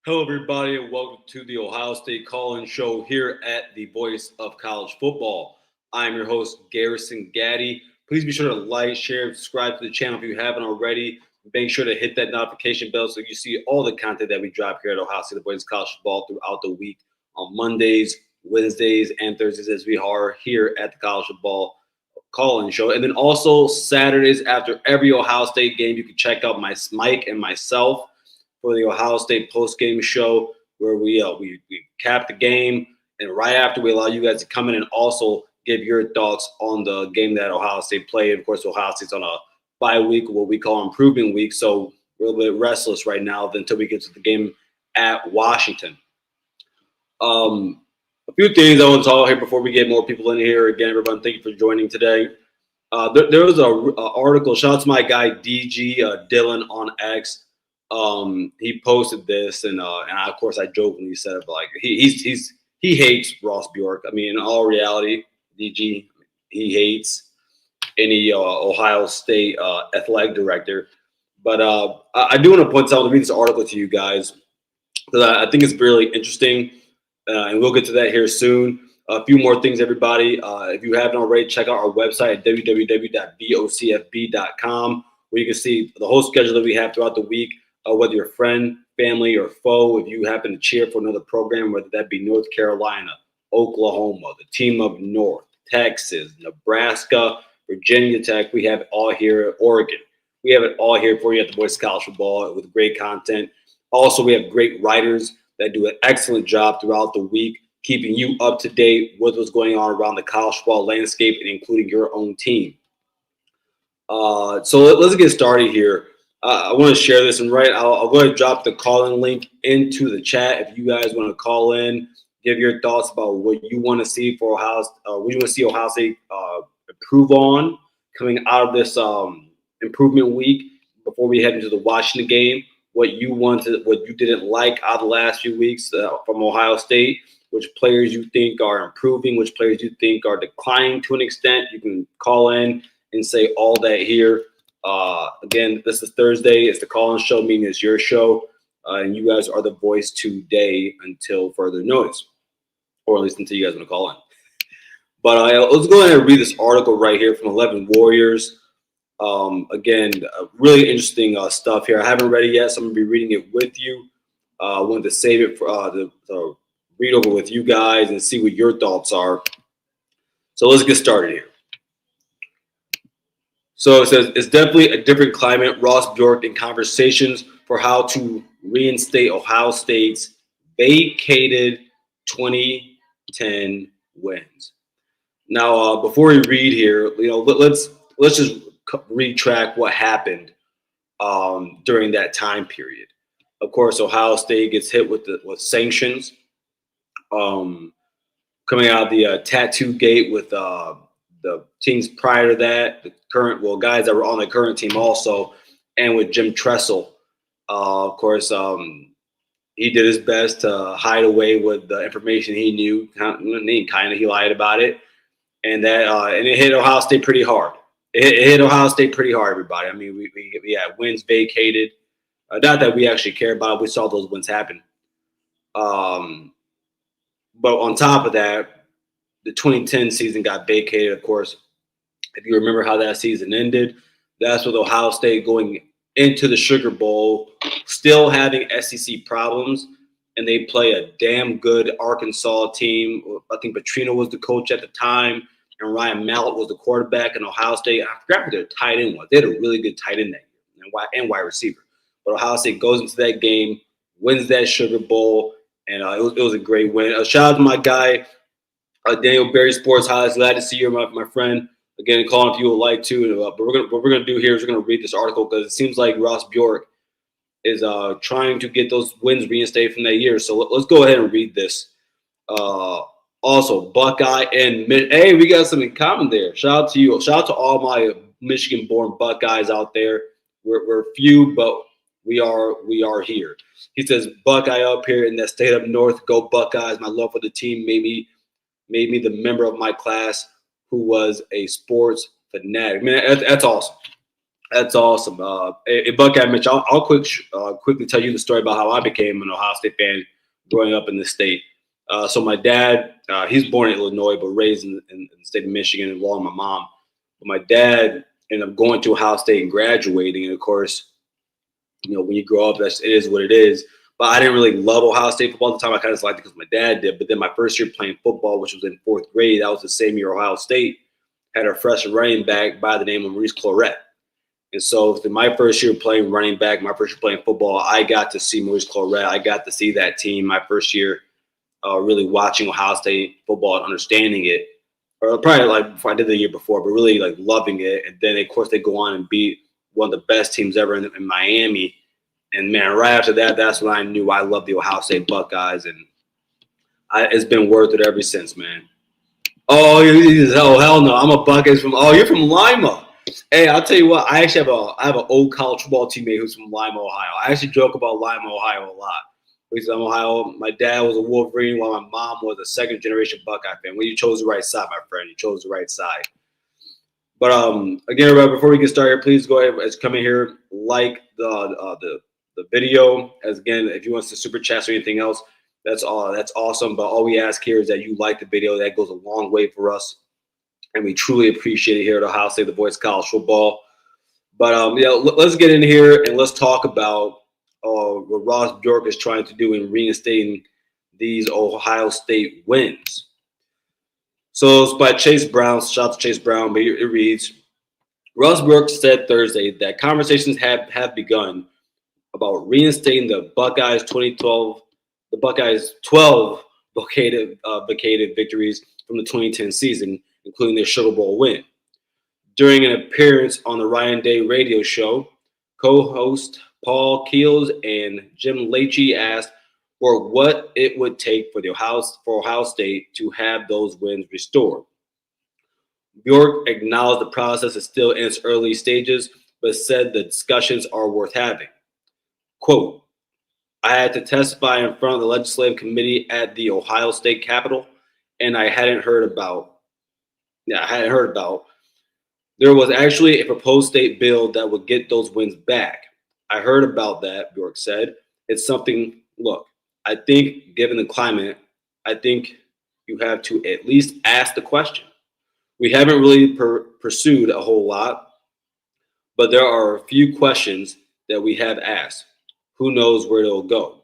Hello, everybody, and welcome to the Ohio State Call-In Show here at the Voice of College Football. I'm your host, Garrison Gaddy. Please be sure to like, share, and subscribe to the channel if you haven't already. Make sure to hit that notification bell so you see all the content that we drop here at Ohio State, the Voice of College Football throughout the week on Mondays, Wednesdays, and Thursdays as we are here at the College Football Call-In Show. And then also Saturdays after every Ohio State game, you can check out Mike and myself for the Ohio State post-game show where we cap the game, and right after we allow you guys to come in and also give your thoughts on the game that Ohio State played. Of course, Ohio State's on a bye week, what we call improvement week, so we're a little bit restless right now until we get to the game at Washington. A few things I want to talk here before we get more people in here. Again, everyone, thank you for joining today. There was an article. Shout out to my guy DG Dylan on X. He posted this, and of course I jokingly said it, but like he hates Ross Bjork. I mean, in all reality, DG, he hates any Ohio State athletic director. But I do want to point out to read this article to you guys because I think it's really interesting, and we'll get to that here soon. A few more things, everybody. If you haven't already, check out our website at www.vocfb.com, where you can see the whole schedule that we have throughout the week. Whether you're a friend, family, or foe, if you happen to cheer for another program, whether that be North Carolina, Oklahoma, the team up north, Texas, Nebraska, Virginia Tech, we have it all here. Oregon, we have it all here for you at the Voice of College Football with great content. Also, we have great writers that do an excellent job throughout the week, keeping you up to date with what's going on around the college football landscape and including your own team. So let's get started here. I want to share this, and I'll go ahead and drop the call-in link into the chat if you guys want to call in, give your thoughts about what you want to see for what you want to see Ohio State improve on coming out of this improvement week before we head into the Washington game. What you wanted, what you didn't like out of the last few weeks from Ohio State, which players you think are improving, which players you think are declining to an extent. You can call in and say all that here. Again, this is Thursday. It's the call-in show, meaning it's your show, and you guys are the voice today until further notice, or at least until you guys want to call in. But let's go ahead and read this article right here from 11 Warriors. Again, really interesting stuff here. I haven't read it yet, so I'm going to be reading it with you. I wanted to save it for to read over with you guys and see what your thoughts are. So let's get started here. So it says, it's definitely a different climate. Ross Bjork in conversations for how to reinstate Ohio State's vacated 2010 wins. Now, before we read here, let's just retrack what happened during that time period. Of course, Ohio State gets hit with sanctions, coming out of the tattoo gate with the teams prior to that, the guys that were on the current team also, and with Jim Tressel. Of course, he did his best to hide away with the information he knew. He lied about it, and it hit Ohio State pretty hard. It hit Ohio State pretty hard, everybody. I mean, we had wins vacated. Not that we actually care about it. We saw those wins happen. But on top of that, the 2010 season got vacated, of course. If you remember how that season ended, that's with Ohio State going into the Sugar Bowl, still having SEC problems, and they play a damn good Arkansas team. I think Petrino was the coach at the time, and Ryan Mallett was the quarterback in Ohio State. I forgot who their tight end was. They had a really good tight end that year and wide receiver. But Ohio State goes into that game, wins that Sugar Bowl, and it was a great win. Shout out to my guy, Daniel Berry Sports Highlights. Glad to see you, my friend. Again, calling if you would like to. But what we're gonna do here is we're gonna read this article because it seems like Ross Bjork is trying to get those wins reinstated from that year. So let's go ahead and read this. Also, Buckeye and hey, we got some in common there. Shout out to you. Shout out to all my Michigan-born Buckeyes out there. We're few, but we are here. He says, Buckeye up here in that state up north. Go Buckeyes. My love for the team made me the member of my class who was a sports fanatic. Man, that's awesome. That's awesome. Buckeye Mitch, I'll quickly tell you the story about how I became an Ohio State fan growing up in the state. So my dad, he's born in Illinois but raised in the state of Michigan along with my mom. But my dad ended up going to Ohio State and graduating. And of course, when you grow up, it is what it is. But I didn't really love Ohio State football at the time. I kind of just liked it because my dad did. But then my first year playing football, which was in fourth grade, that was the same year Ohio State had a freshman running back by the name of Maurice Clarett. And so in my first year playing running back, my first year playing football, I got to see Maurice Clarett. I got to see that team my first year really watching Ohio State football and understanding it. Or probably like before I did the year before, but really like loving it. And then, of course, they go on and beat one of the best teams ever in Miami. And, man, right after that, that's when I knew I loved the Ohio State Buckeyes. And it's been worth it ever since, man. Oh, hell no. I'm a Buckeyes from – you're from Lima. Hey, I'll tell you what. I actually have an old college football teammate who's from Lima, Ohio. I actually joke about Lima, Ohio a lot. Because I'm Ohio. My dad was a Wolverine while my mom was a second-generation Buckeye fan. Well, you chose the right side, my friend. You chose the right side. But again, everybody, before we get started, please go ahead and come in here, like the video. As again, if you want to super chat or anything else, that's awesome. But all we ask here is that you like the video. That goes a long way for us. And we truly appreciate it here at Ohio State, the voice of college football. But let's get in here and let's talk about what Ross Bjork is trying to do in reinstating these Ohio State wins. So it's by Chase Brown. Shout out to Chase Brown. But it reads, Ross Bjork said Thursday that conversations have begun about reinstating the Buckeyes 12 vacated victories from the 2010 season, including their Sugar Bowl win. During an appearance on the Ryan Day radio show, co-host Paul Keels and Jim Leachy asked for what it would take for Ohio State to have those wins restored. Bjork acknowledged the process is still in its early stages, but said the discussions are worth having. Quote, I had to testify in front of the legislative committee at the Ohio State Capitol, and I hadn't heard about. There was actually a proposed state bill that would get those wins back. I heard about that, Bjork said. It's something, look, I think given the climate, I think you have to at least ask the question. We haven't really pursued a whole lot, but there are a few questions that we have asked. Who knows where it'll go?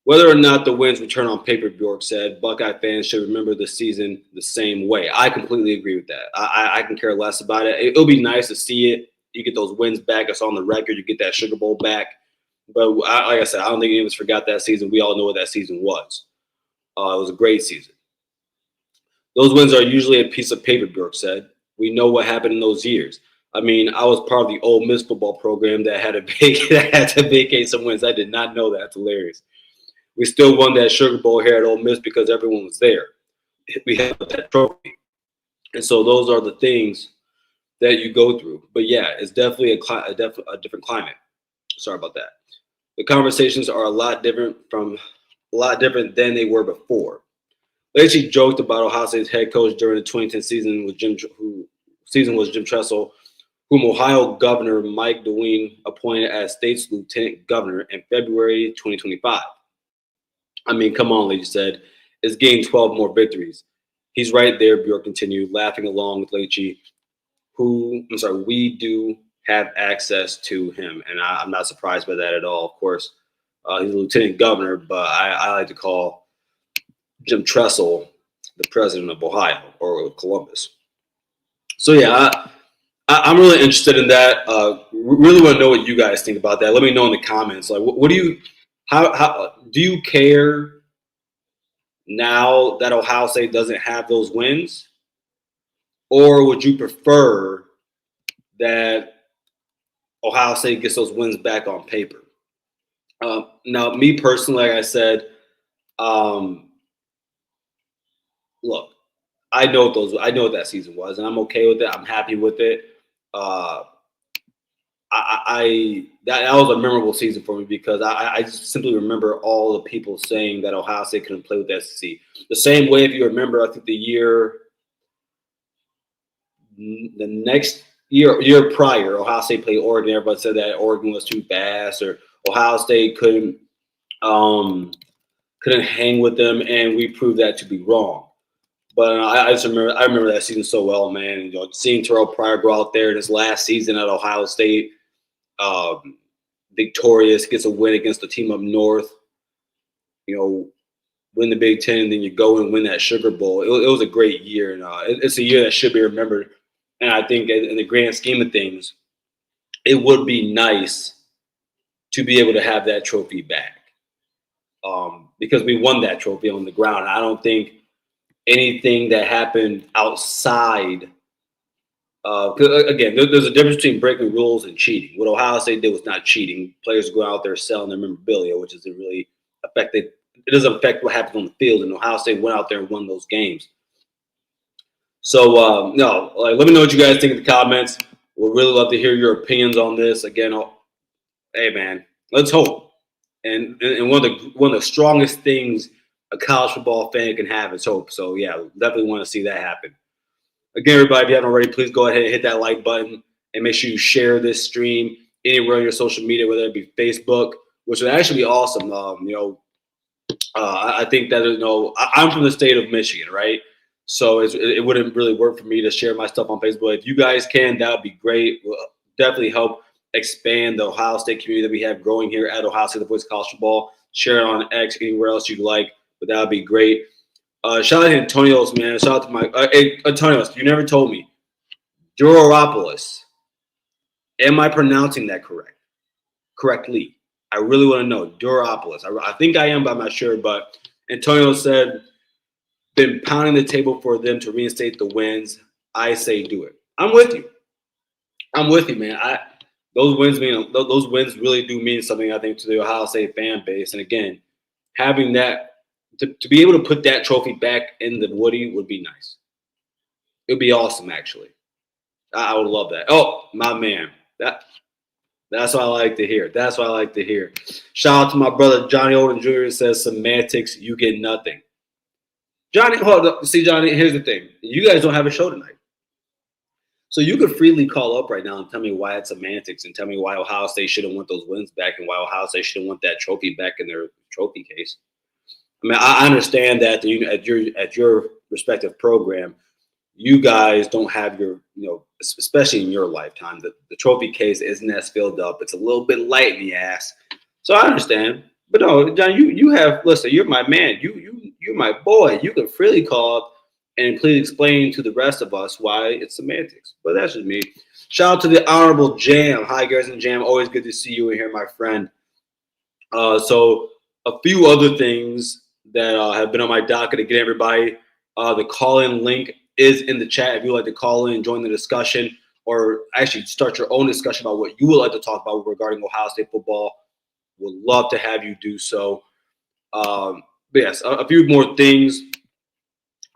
Whether or not the wins return on paper, Bjork said, Buckeye fans should remember the season the same way. I completely agree with that. I can care less about it. It'll be nice to see it. You get those wins back. It's on the record. You get that Sugar Bowl back. But like I said, I don't think any of us forgot that season. We all know what that season was. It was a great season. Those wins are usually a piece of paper, Bjork said. We know what happened in those years. I mean, I was part of the Ole Miss football program that had to vacate some wins. I did not know that. That's hilarious. We still won that Sugar Bowl here at Ole Miss because everyone was there. We had that trophy. And so those are the things that you go through. But yeah, it's definitely a different climate. Sorry about that. The conversations are a lot different than they were before. Lacey joked about Ohio State's head coach during the 2010 season was Jim Tressel, whom Ohio Governor Mike DeWine appointed as state's lieutenant governor in February 2025. I mean, come on, Leachy said. It's gained 12 more victories. He's right there, Bjork continued, laughing along with Leachy, we do have access to him. And I'm not surprised by that at all, of course. He's a lieutenant governor, but I like to call Jim Tressel the president of Ohio or Columbus. So, yeah, I'm really interested in that. Really want to know what you guys think about that. Let me know in the comments. Like, what do you – how do you care now that Ohio State doesn't have those wins? Or would you prefer that Ohio State gets those wins back on paper? Now, me personally, like I said, look, I know what that season was, and I'm okay with it. I'm happy with it. That was a memorable season for me because I just simply remember all the people saying that Ohio State couldn't play with the SEC. The same way, if you remember, I think the year prior, Ohio State played Oregon. Everybody said that Oregon was too fast, or Ohio State um, couldn't hang with them, and we proved that to be wrong. But I remember that season so well, man. You know, seeing Terrell Pryor go out there in his last season at Ohio State, um, victorious, gets a win against the team up north. You know, win the Big Ten, and then you go and win that Sugar Bowl. It was a great year, and it's a year that should be remembered. And I think, in the grand scheme of things, it would be nice to be able to have that trophy back, because we won that trophy on the ground. I don't think anything that happened outside. Again, there's a difference between breaking rules and cheating. What Ohio State did was not cheating. Players go out there selling their memorabilia, which doesn't really affect it. It doesn't affect what happens on the field. And Ohio State went out there and won those games. So no, let me know what you guys think in the comments. We'll really love to hear your opinions on this. Again, hey man, let's hope. And one of the strongest things a college football fan can have is hope. So yeah, definitely want to see that happen. Again, everybody, if you haven't already, please go ahead and hit that like button and make sure you share this stream anywhere on your social media, whether it be Facebook, which would actually be awesome. I think that, I'm from the state of Michigan, right? So it wouldn't really work for me to share my stuff on Facebook. If you guys can, that would be great. We'll definitely help expand the Ohio State community that we have growing here at Ohio State, the Voice of College Football. Share it on X, anywhere else you'd like, but that would be great. Shout out to Antonio's, man. Shout out to my hey, Antonio's. You never told me. Duropolis. Am I pronouncing that correctly? I really want to know. Duropolis. I think I am, but I'm not sure. But Antonio said, been pounding the table for them to reinstate the wins. I say do it. I'm with you. I'm with you, man. Those wins really do mean something, I think, to the Ohio State fan base. And again, having that, to be able to put that trophy back in the Woody would be nice. It would be awesome, actually. I would love that. Oh, my man. That's what I like to hear. That's what I like to hear. Shout out to my brother Johnny Olden Jr. says, semantics, you get nothing. Johnny, hold up. See, Johnny, here's the thing. You guys don't have a show tonight. So you could freely call up right now and tell me why it's semantics, and tell me why Ohio State shouldn't want those wins back, and why Ohio State shouldn't want that trophy back in their trophy case. I mean, I understand that at your respective program, you guys don't have your, especially in your lifetime, the trophy case isn't as filled up. It's a little bit light in the ass. So I understand. But no, John, you have, listen, you're my man. You're my boy. You can freely call up and please explain to the rest of us why it's semantics. But that's just me. Shout out to the Honorable Jam. Hi, Garrison Jam. Always good to see you in here, my friend. So a few other things that have been on my docket to get everybody. The call-in link is in the chat if you'd like to call in and join the discussion, or actually start your own discussion about what you would like to talk about regarding Ohio State football. Would love to have you do so. But yes, a few more things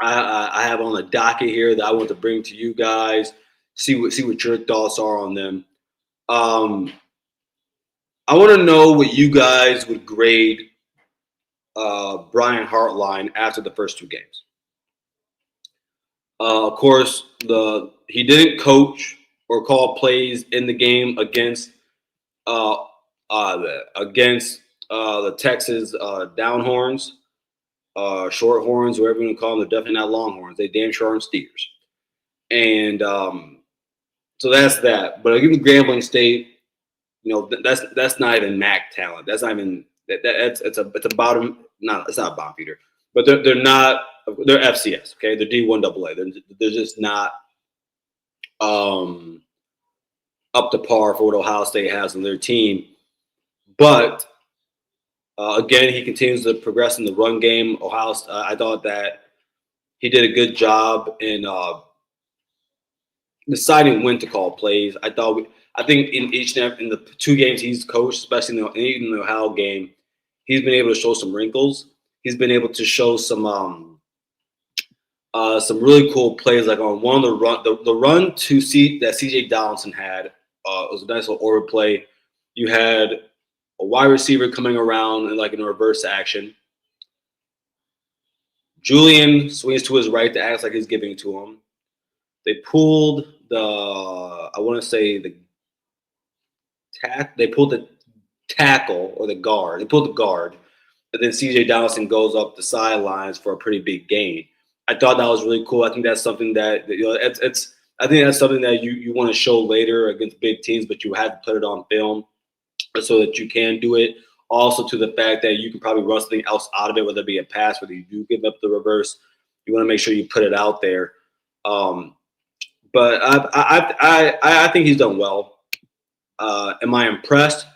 I have on the docket here that I want to bring to you guys. See what your thoughts are on them. I want to know what you guys would grade Brian Hartline after the first two games. Of course, he didn't coach or call plays in the game against the Texas Downhorns, Shorthorns, whatever you want to call them. They're definitely not Longhorns. They damn sure aren't Steers. And so that's that. But given Grambling State, that's not even MAC talent. That's not even it's a bottom. No, it's not a bottom feeder. But they're not. They're FCS. Okay, they're D1 AA. They're just not up to par for what Ohio State has on their team. But again, he continues to progress in the run game. I thought that he did a good job in deciding when to call plays. I think in the two games he's coached, especially in the Ohio game, he's been able to show some wrinkles. He's been able to show some really cool plays, like on one of the run that CJ Donaldson had. It was a nice little orbit play. You had a wide receiver coming around and like in a reverse action. Julian swings to his right to act like he's giving to him. They pulled I want to say they pulled the tackle or the guard. They pulled the guard, but then CJ Donaldson goes up the sidelines for a pretty big gain. I thought that was really cool. I think that's something that it's. I think that's something that you want to show later against big teams, but you have to put it on film so that you can do it. Also, to the fact that you can probably run something else out of it, whether it be a pass, whether you do give up the reverse, you want to make sure you put it out there. But I think he's done well. Am I impressed?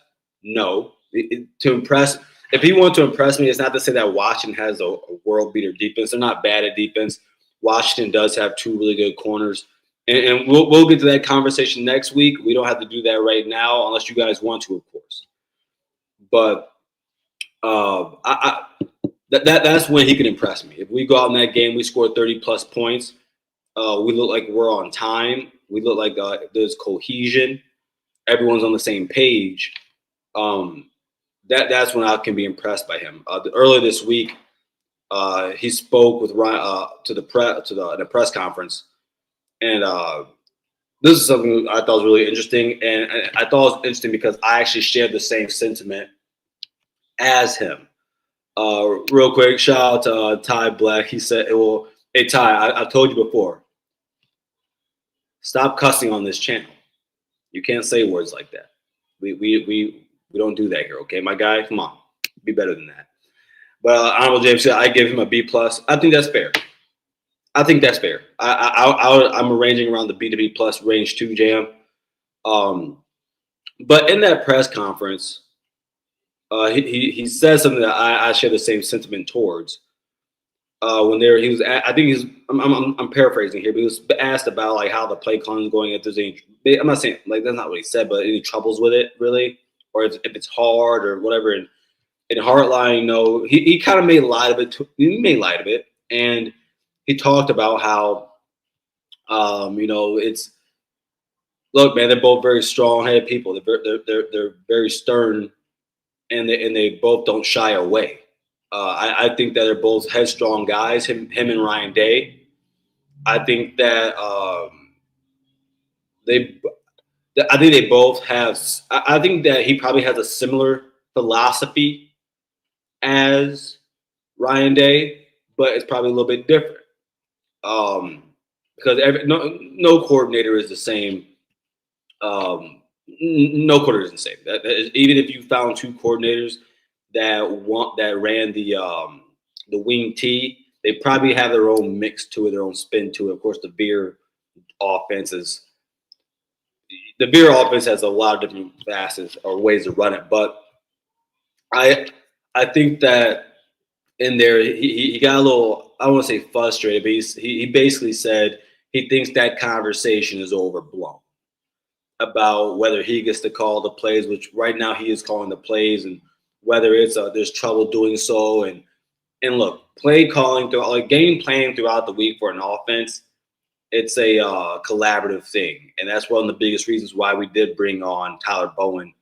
No. To impress, if he wanted to impress me, it's not to say that Washington has a world beater defense. They're not bad at defense. Washington does have two really good corners, and we'll get to that conversation next week. We don't have to do that right now unless you guys want to, of course. But that's when he can impress me. If we go out in that game, we score 30+ points. We look like we're on time. We look like there's cohesion. Everyone's on the same page. That's when I can be impressed by him. Earlier this week, he spoke with Ryan to the press conference, and this is something I thought was really interesting. And I thought it was interesting because I actually shared the same sentiment as him. Real quick, shout out to Ty Black. He said, "Well, hey Ty, I told you before. Stop cussing on this channel. You can't say words like that. We don't do that here, okay, my guy? Come on, be better than that." But Honorable James said I give him a B+. I think that's fair. I'm arranging around the B to B+ range too, Jam. But in that press conference, he said something that I share the same sentiment towards. I'm paraphrasing here, but he was asked about like how the play calling is going. If there's any, I'm not saying like that's not what he said, but any troubles with it really, or if it's hard or whatever. And in Heartline, he kind of made light of it. He made light of it, and he talked about how, it's look, man, they're both very strong-headed people. They're very stern, and they both don't shy away. I think that they're both headstrong guys. Him and Ryan Day. I think that they both have. I think that he probably has a similar philosophy as Ryan Day, but it's probably a little bit different. Because no coordinator is the same. No coordinator is the same. Even if you found two coordinators that ran the wing T, they probably have their own mix to it, their own spin to it. Of course, the Beer offense has a lot of different facets or ways to run it. But I think that in there he got a little, I don't want to say frustrated, but he basically said he thinks that conversation is overblown about whether he gets to call the plays, which right now he is calling the plays, and whether it's there's trouble doing so. And look, play calling game planning throughout the week for an offense, it's a collaborative thing, and that's one of the biggest reasons why we did bring on Tyler Bowen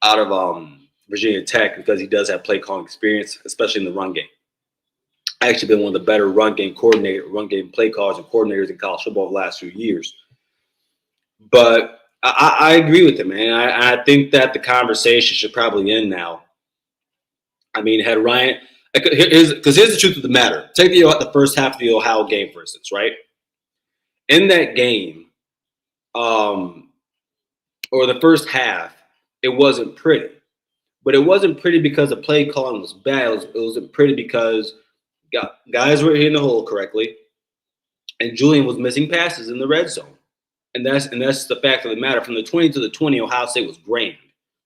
out of Virginia Tech, because he does have play calling experience, especially in the run game. Actually been one of the better run game play callers and coordinators in college football the last few years. But I agree with him, man. I think that the conversation should probably end now. I mean, had Ryan, here's the truth of the matter. Take the first half of the Ohio game, for instance, right? In that game, or the first half, it wasn't pretty. But it wasn't pretty because the play calling was bad. It wasn't pretty because guys were hitting the hole correctly, and Julian was missing passes in the red zone. And that's the fact of the matter. From the 20 to the 20, Ohio State was grand.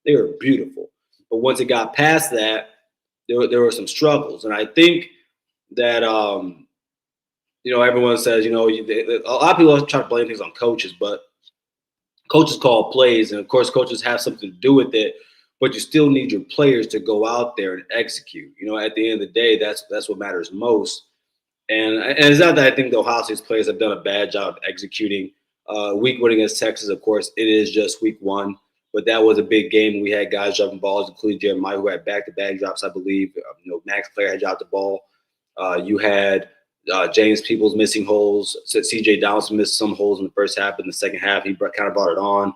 They were beautiful. But once it got past that, there were some struggles. And I think that, everyone says, a lot of people try to blame things on coaches, but coaches call plays. And, of course, coaches have something to do with it. But you still need your players to go out there and execute. At the end of the day, that's what matters most. And it's not that I think the Ohio State players have done a bad job of executing. Week 1 against Texas, of course, it is just week 1. But that was a big game. We had guys dropping balls, including Jeremiah, who had back-to-back drops, I believe. Max Clare had dropped the ball. You had James Peoples missing holes. CJ Downs missed some holes in the first half. In the second half, he kind of brought it on.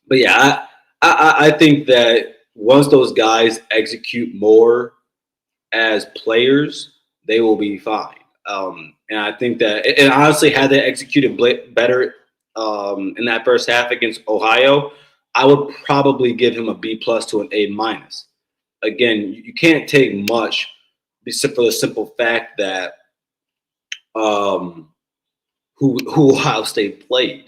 But yeah, I think that once those guys execute more as players, they will be fine. And I think that, and honestly, had they executed better in that first half against Ohio, I would probably give him a B plus to an A minus. Again, you can't take much for the simple fact that who Ohio State played.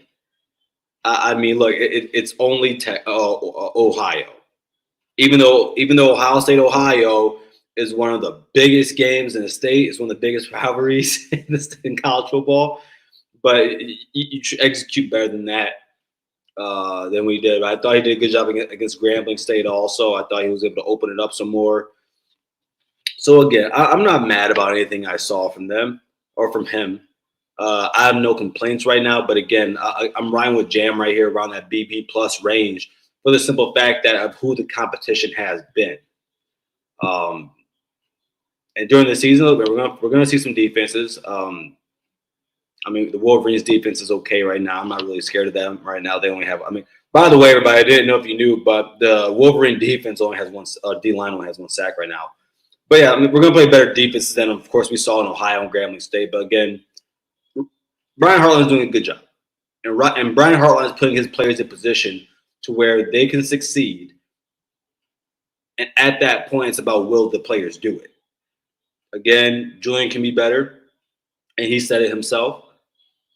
I mean, look, it's only Ohio. Even though Ohio State, Ohio is one of the biggest games in the state, it's one of the biggest rivalries in college football. But you should execute better than that than we did. I thought he did a good job against Grambling State. Also, I thought he was able to open it up some more. So again, I'm not mad about anything I saw from them or from him. I have no complaints right now, but again, I'm riding with Jam right here around that BP plus range for the simple fact that of who the competition has been. And during the season, we're gonna see some defenses. I mean, the Wolverines' defense is okay right now. I'm not really scared of them right now. They only have. I mean, by the way, everybody, I didn't know if you knew, but the Wolverine defense only has one. D line only has one sack right now. But yeah, I mean, we're gonna play better defenses than, of course, we saw in Ohio and Grambling State. But again, Brian Hartline's doing a good job, and Brian Hartline's putting his players in position to where they can succeed. And at that point, it's about will the players do it. Again, Julian can be better, and he said it himself.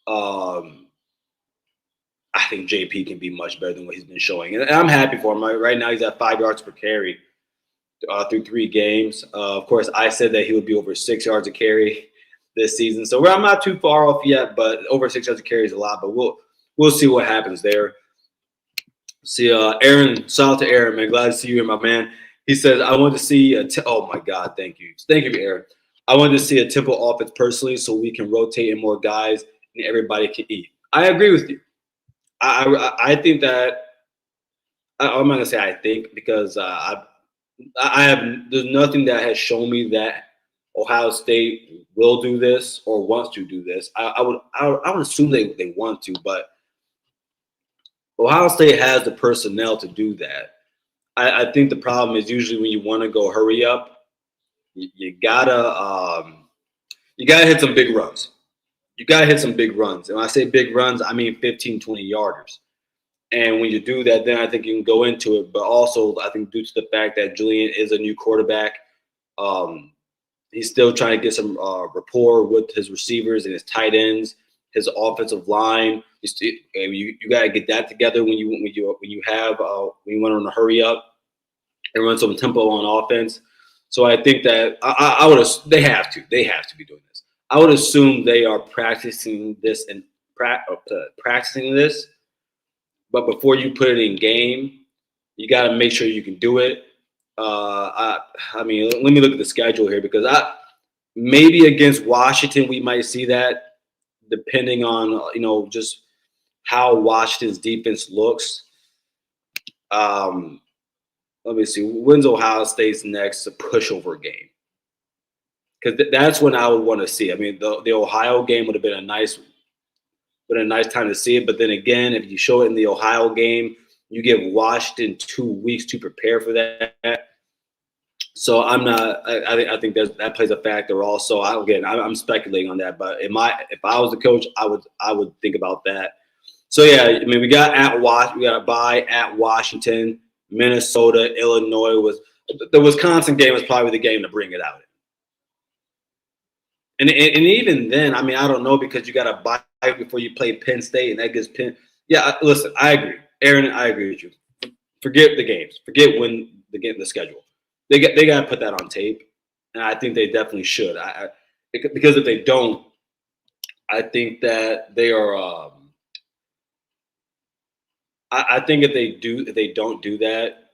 I think JP can be much better than what he's been showing, and I'm happy for him. Right now, he's at 5 yards per carry through 3 games. Of course, I said that he would be over 6 yards a carry this season, so I'm not too far off yet. But over 6 yards a carry is a lot. But we'll see what happens there. See, Aaron, shout out to Aaron, man. Glad to see you here, my man. He says, I want to see oh my God, thank you, Aaron. I wanted to see a Temple offense personally, so we can rotate in more guys and everybody can eat. I agree with you. I think that I'm not gonna say I think because I have there's nothing that has shown me that Ohio State will do this or wants to do this. I would assume they want to, but Ohio State has the personnel to do that. I think the problem is usually when you want to go hurry up, you gotta hit some big runs. You gotta hit some big runs. And when I say big runs, I mean 15, 20 yarders. And when you do that, then I think you can go into it. But also, I think due to the fact that Julian is a new quarterback, he's still trying to get some rapport with his receivers and his tight ends, his offensive line. You got to get that together when you want to hurry up and run some tempo on offense. So I think that they have to be doing this. I would assume they are practicing this and practicing this. But before you put it in game, you got to make sure you can do it. I mean, let me look at the schedule here because maybe against Washington we might see that, depending on just how Washington's defense looks. Let me see. When's Ohio State's next pushover game? Because that's when I would want to see. I mean, the Ohio game would have been a nice time to see it. But then again, if you show it in the Ohio game, you give Washington 2 weeks to prepare for that. So I'm not. I think that plays a factor also. I'm speculating on that. But if I was the coach, I would think about that. So yeah, I mean, we got a bye at Washington, Minnesota, Illinois. The Wisconsin game was probably the game to bring it out. And even then, I mean, I don't know because you got to bye before you play Penn State, and that gives Penn. Yeah, listen, I agree, Aaron. I agree with you. Forget the games. Forget when the schedule. They got to put that on tape, and I think they definitely should. Because if they don't, I think that they are. I think if they don't do that,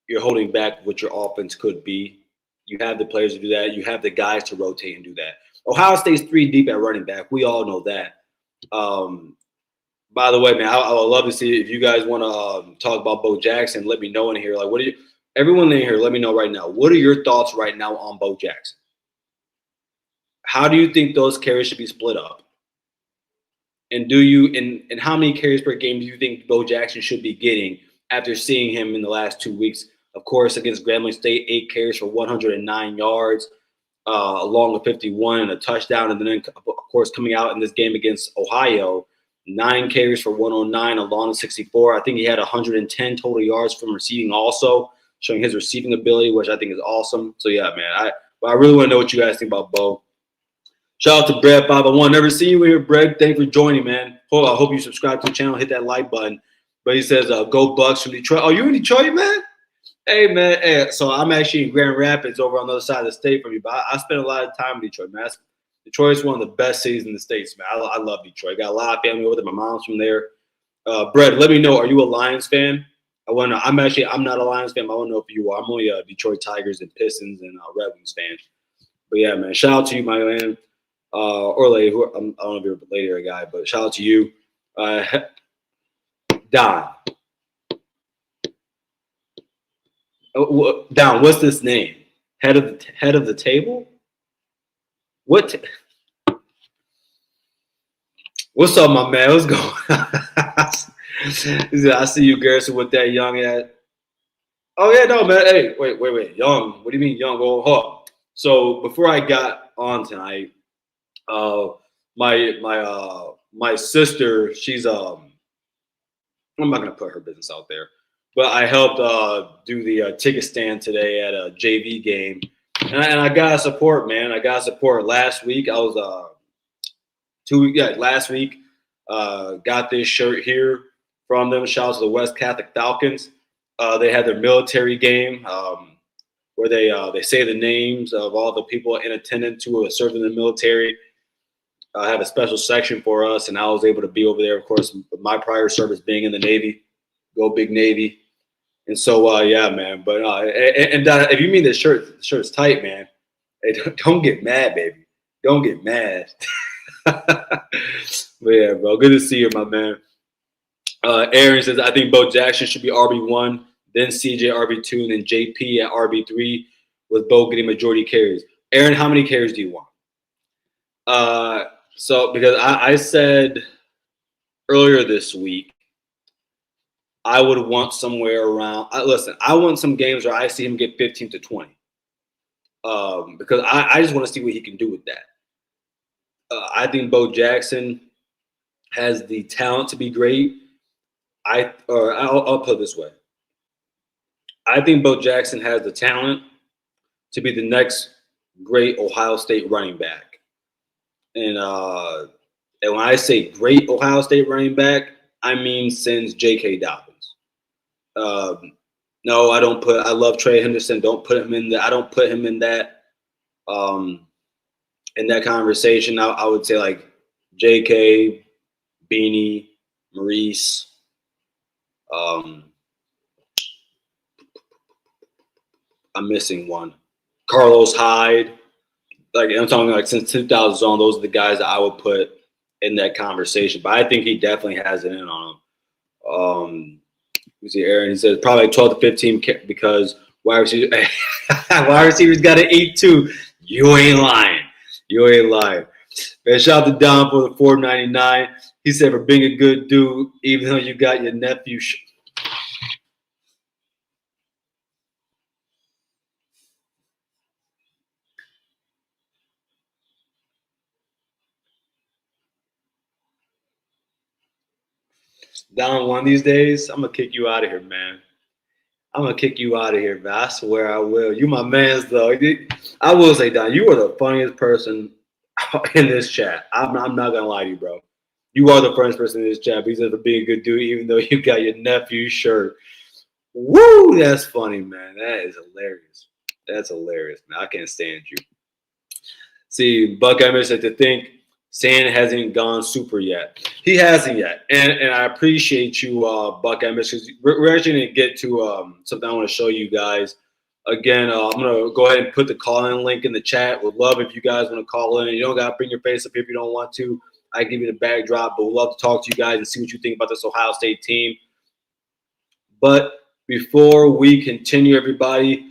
you're holding back what your offense could be. You have the players to do that. You have the guys to rotate and do that. Ohio State's 3 deep at running back. We all know that. By the way, man, I would love to see if you guys want to talk about Bo Jackson. Let me know in here. Like, everyone in here, let me know right now. What are your thoughts right now on Bo Jackson? How do you think those carries should be split up? And do you and how many carries per game do you think Bo Jackson should be getting after seeing him in the last 2 weeks? Of course, against Grambling State, 8 carries for 109 yards, along with 51 and a touchdown. And then, of course, coming out in this game against Ohio, 9 carries for 109, along with 64. I think he had 110 total yards from receiving also, showing his receiving ability, which I think is awesome. So, yeah, man, I really want to know what you guys think about Bo. Shout out to Brad 501. Never seen you here, Brad. Thanks for joining, man. I hope you subscribe to the channel, hit that like button. But he says, go Bucks from Detroit. Oh, you in Detroit, man? Hey, man. Hey, so I'm actually in Grand Rapids over on the other side of the state from you. But I spent a lot of time in Detroit, man. Detroit is one of the best cities in the States, man. I love Detroit. Got a lot of family over there. My mom's from there. Brad, let me know. Are you a Lions fan? I want to know. I'm not a Lions fan, but I want to know if you are. I'm only a Detroit Tigers and Pistons and Red Wings fan. But, yeah, man. Shout out to you, my man. Or lady, I don't know if you're a lady or a guy, but shout out to you. Don. Don, what's this name? Head of the table? What's up, my man? What's going on? I see you, Garrison, with that young at. Oh yeah, no, man. Hey, wait. Young. What do you mean young? Well, huh. So before I got on tonight, my sister, she's I'm not gonna put her business out there, but I helped do the ticket stand today at a JV game, and I got support, man. I got support last week. I was last week got this shirt here from them. Shout out to the West Catholic Falcons. They had their military game where they say the names of all the people in attendance who are serving in the military. Have a special section for us, and I was able to be over there. Of course, my prior service being in the Navy, go Big Navy, and so yeah, man. But and if you mean the shirt's tight, man. Hey, don't get mad, baby. Don't get mad. But yeah, bro, good to see you, my man. Aaron says I think Bo Jackson should be RB1, then CJ RB2, and then JP at RB3, with Bo getting majority carries. Aaron, how many carries do you want? So because I said earlier this week, I would want somewhere around. Listen, I want some games where I see him get 15 to 20. Because I just want to see what he can do with that. I think Bo Jackson has the talent to be great. I'll put it this way. I think Bo Jackson has the talent to be the next great Ohio State running back. And when I say great Ohio State running back, I mean since J.K. Dobbins. No, I don't put. I love Trey Henderson. Don't put him in. I don't put him in that. In that conversation, I would say like J.K., Beanie, Maurice. I'm missing one. Carlos Hyde. Like I'm talking like since 2000 on, those are the guys that I would put in that conversation. But I think he definitely has it in on him. You see, Aaron, he says probably 12 to 15 because wide receivers got to eat too. You ain't lying. You ain't lying. Man, shout out to Don for the $4.99. He said for being a good dude, even though you got your nephew. Don, one of these days, I'm gonna kick you out of here, man. I'm gonna kick you out of here, man. I swear I will. You my man's though. I will say, Don, you are the funniest person in this chat. I'm not gonna lie to you, bro. You are the funniest person in this chat. He's for being a good dude, even though you got your nephew's shirt. Woo, that's funny, man. That is hilarious. That's hilarious, man. I can't stand you. See, Buck Emmett said to think Sand hasn't gone super yet. He hasn't yet, and I appreciate you, Buck Emmett, because we're actually going to get to something I want to show you guys. Again, I'm going to go ahead and put the call-in link in the chat. Would love if you guys want to call in. You don't got to bring your face up if you don't want to. I give you the backdrop, but we'd love to talk to you guys and see what you think about this Ohio State team. But before we continue, everybody,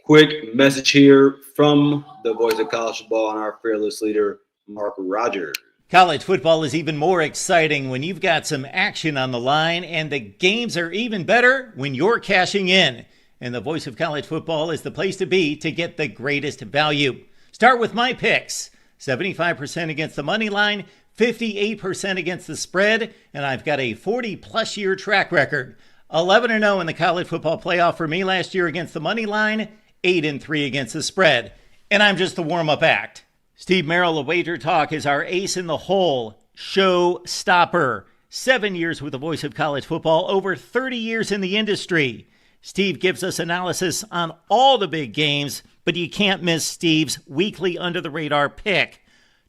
quick message here from the voice of college football and our fearless leader, Mark Rogers. College football is even more exciting when you've got some action on the line, and the games are even better when you're cashing in. And the voice of college football is the place to be to get the greatest value. Start with my picks. 75% against the money line, 58% against the spread, and I've got a 40-plus year track record. 11-0 in the college football playoff for me last year against the money line, 8-3 against the spread. And I'm just the warm-up act. Steve Merrill of Wager Talk is our ace in the hole, show stopper. 7 years with the voice of college football, over 30 years in the industry. Steve gives us analysis on all the big games, but you can't miss Steve's weekly under-the-radar pick.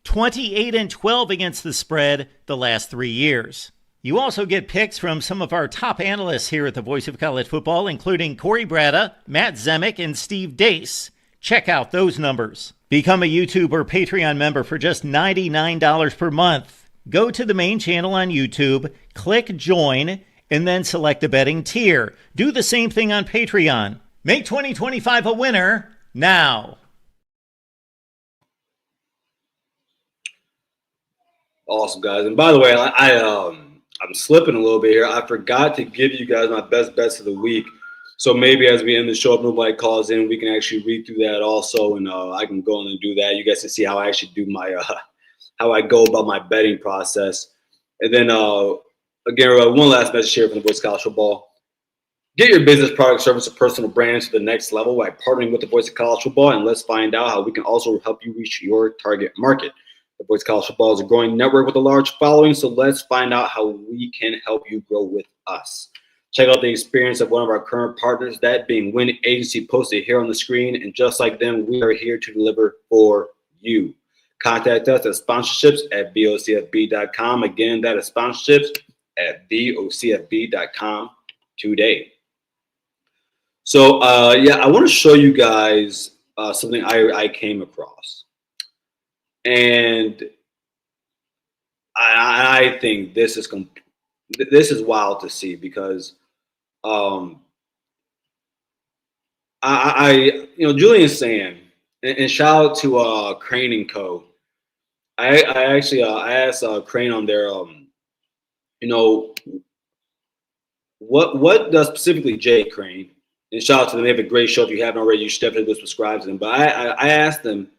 28-12 against the spread the last 3 years. You also get picks from some of our top analysts here at the Voice of College Football, including Corey Bratta, Matt Zemek, and Steve Dace. Check out those numbers. Become a YouTube or Patreon member for just $99 per month. Go to the main channel on YouTube, click join, and then select the betting tier. Do the same thing on Patreon. Make 2025 a winner now. Awesome, guys. And by the way, I'm slipping a little bit here. I forgot to give you guys my best bets of the week. So maybe as we end the show, if nobody calls in, we can actually read through that also, and I can go in and do that. You guys can see how I actually do my how I go about my betting process. And then again, one last message here from the Voice of College Football. Get your business, product, service, or personal brand to the next level by partnering with the Voice of College Football, and let's find out how we can also help you reach your target market. The Voice of College Football is a growing network with a large following, so let's find out how we can help you grow with us. Check out the experience of one of our current partners, that being Win Agency, posted here on the screen. And just like them, we are here to deliver for you. Contact us at sponsorships@vocfb.com. Again, that is sponsorships@vocfb.com today. So, I want to show you guys something I came across. And I think this is wild to see because Julian saying, and shout out to Crane & Co. I asked Crane on there, what does specifically Jay Crane, and shout out to them, they have a great show. If you haven't already, you should definitely go subscribe to them. But I asked them,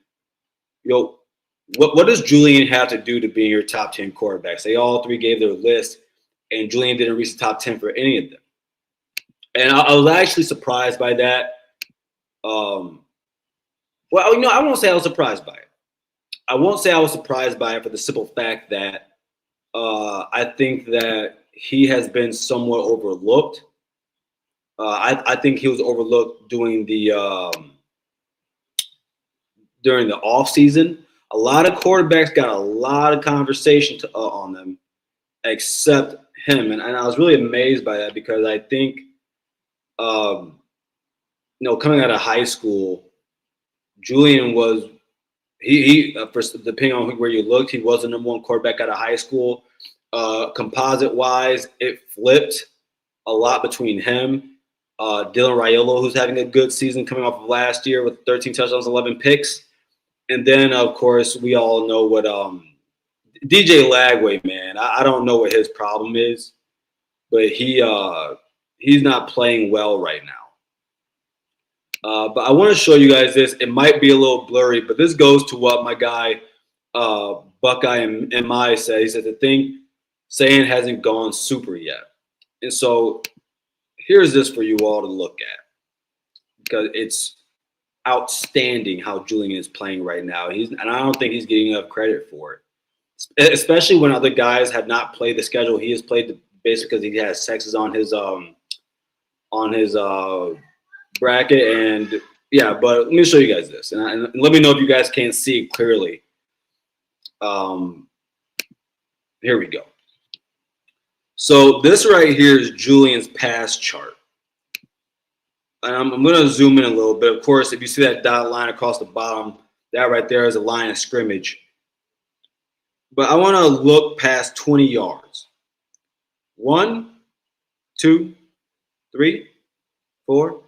what does Julian have to do to be in your top 10 quarterbacks? They all three gave their list, and Julian didn't reach the top 10 for any of them. And I was actually surprised by that. I won't say I was surprised by it. I won't say I was surprised by it for the simple fact that I think that he has been somewhat overlooked. I think he was overlooked during the offseason. A lot of quarterbacks got a lot of conversation on them, except him. And I was really amazed by that because I think, coming out of high school, Julian was, depending on where you looked, he was the number one quarterback out of high school. Composite-wise, it flipped a lot between him, Dylan Raiola, who's having a good season coming off of last year with 13 touchdowns, 11 picks. And then, of course, we all know what DJ Lagway, man. I don't know what his problem is, but he's not playing well right now. But I want to show you guys this. It might be a little blurry, but this goes to what my guy Buckeye and MI said. He said the thing saying hasn't gone super yet. And so here's this for you all to look at because it's outstanding how Julian is playing right now. And I don't think he's getting enough credit for it, especially when other guys have not played the schedule. He has played basically because he has Texas on his bracket. And yeah, but let me show you guys this, and let me know if you guys can't see it clearly. Here we go. So this right here is Julian's pass chart. And I'm going to zoom in a little bit. Of course, if you see that dotted line across the bottom, that right there is a line of scrimmage. But I want to look past 20 yards. 1, 2, 3, 4,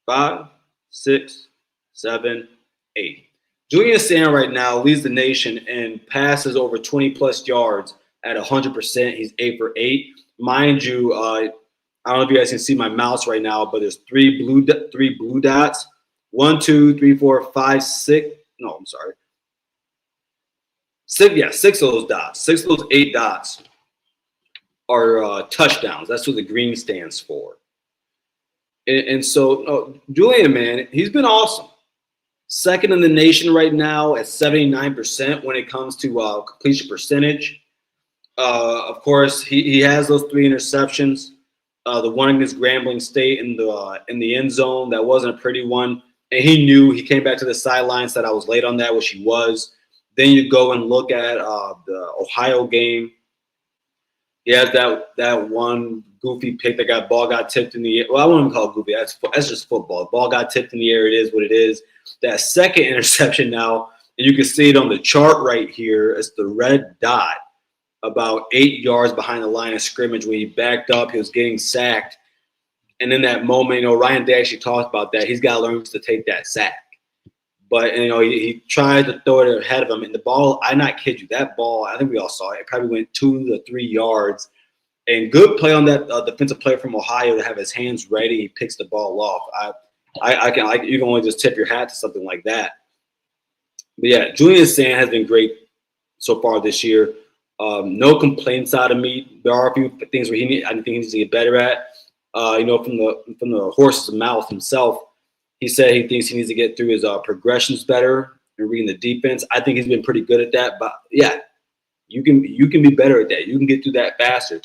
5, 6, 7, 8. Julian Sand right now leads the nation in passes over 20-plus yards at 100%. He's 8 for 8. Mind you, I don't know if you guys can see my mouse right now, but there's three blue dots. 1, 2, 3, 4, 5, 6. No, I'm sorry. 6. Yeah, 6 of those dots. 6 of those 8 dots are touchdowns. That's what the green stands for. And so Julian, man, he's been awesome. Second in the nation right now at 79% when it comes to completion percentage. Of course, he has those 3 interceptions. The one against Grambling State in the end zone, that wasn't a pretty one. And he knew. He came back to the sideline, said I was late on that, which he was. Then you go and look at the Ohio game. He has that one goofy pick that ball got tipped in the air. Well, I wouldn't call it goofy. That's just football. The ball got tipped in the air. It is what it is. That second interception now, and you can see it on the chart right here. It's the red dot about 8 yards behind the line of scrimmage when he backed up. He was getting sacked. And in that moment, Ryan Day actually talked about that. He's got to learn to take that sack. But, he tried to throw it ahead of him. And the ball, I not kid you, that ball, I think we all saw it. It probably went 2 to 3 yards. And good play on that defensive player from Ohio to have his hands ready. He picks the ball off. You can only just tip your hat to something like that. But, yeah, Julian Sand has been great so far this year. No complaints out of me. There are a few things where I think he needs to get better at. From the horse's mouth himself, he said he thinks he needs to get through his progressions better and reading the defense. I think he's been pretty good at that. But yeah, you can be better at that. You can get through that faster.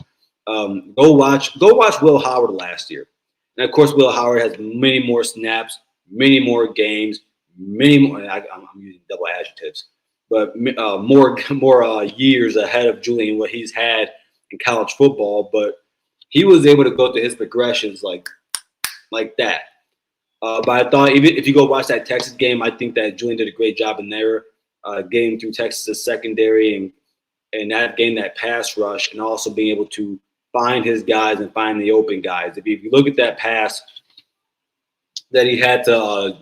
Go watch Will Howard last year, and of course Will Howard has many more snaps, many more games, many more. I'm using double adjectives, but more years ahead of Julian what he's had in college football. But he was able to go through his progressions like that. But I thought even if you go watch that Texas game, I think that Julian did a great job in there, getting through Texas' secondary and that getting that pass rush, and also being able to find his guys and find the open guys. If you look at that pass that he had to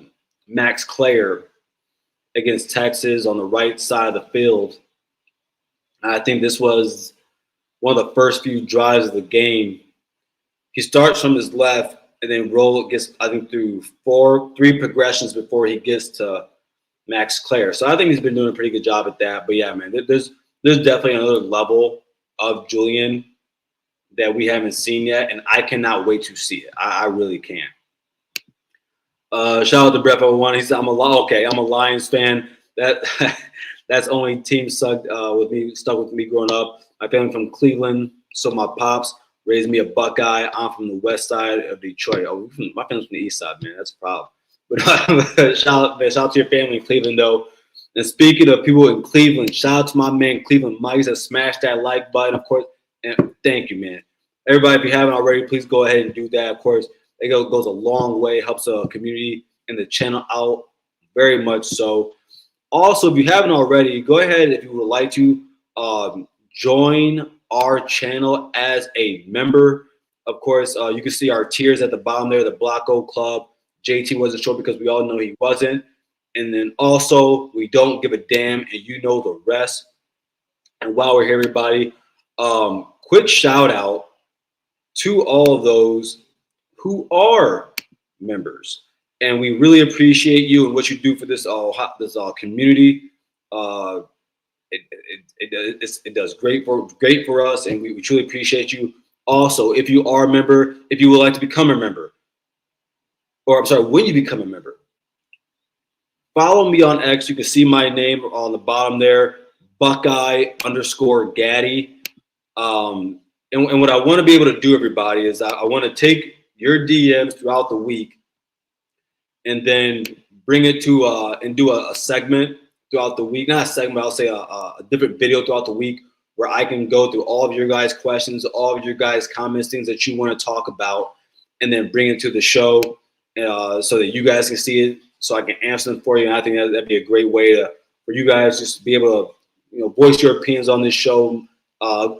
Max Clare against Texas on the right side of the field, I think this was one of the first few drives of the game. He starts from his left and then gets, I think, through 3 progressions before he gets to Max Clare. So I think he's been doing a pretty good job at that. But yeah, man, there's definitely another level of Julian that we haven't seen yet, and I cannot wait to see it. I really can. Shout out to Brett 01. He said, I'm a Lions fan. That's only team stuck with me growing up. My family from Cleveland, so my pops raised me a Buckeye. I'm from the west side of Detroit. Oh, my family's from the east side, man. That's a problem. But shout out to your family in Cleveland, though. And speaking of people in Cleveland, shout out to my man Cleveland Mike that smashed that like button, of course. And thank you, man. Everybody, if you haven't already, please go ahead and do that. Of course, it goes a long way, helps the community and the channel out very much so. Also, if you haven't already, go ahead if you would like to join our channel as a member. Of course, you can see our tiers at the bottom there, the Block O Club. JT wasn't sure because we all know he wasn't. And then also, we don't give a damn, and you know the rest. And while we're here, everybody, quick shout out to all of those who are members. And we really appreciate you and what you do for this community. It does great for us, and we truly appreciate you. Also, if you are a member, if you would like to become a member, or I'm sorry, when you become a member, follow me on X. You can see my name on the bottom there, Buckeye_Gaddy. And what I want to be able to do, everybody, is I want to take your DMs throughout the week and then bring it to and do a segment throughout the week. Not a segment, I'll say a different video throughout the week where I can go through all of your guys' questions, all of your guys' comments, things that you want to talk about, and then bring it to the show so that you guys can see it, so I can answer them for you. And I think that'd be a great way for you guys just to be able to voice your opinions on this show.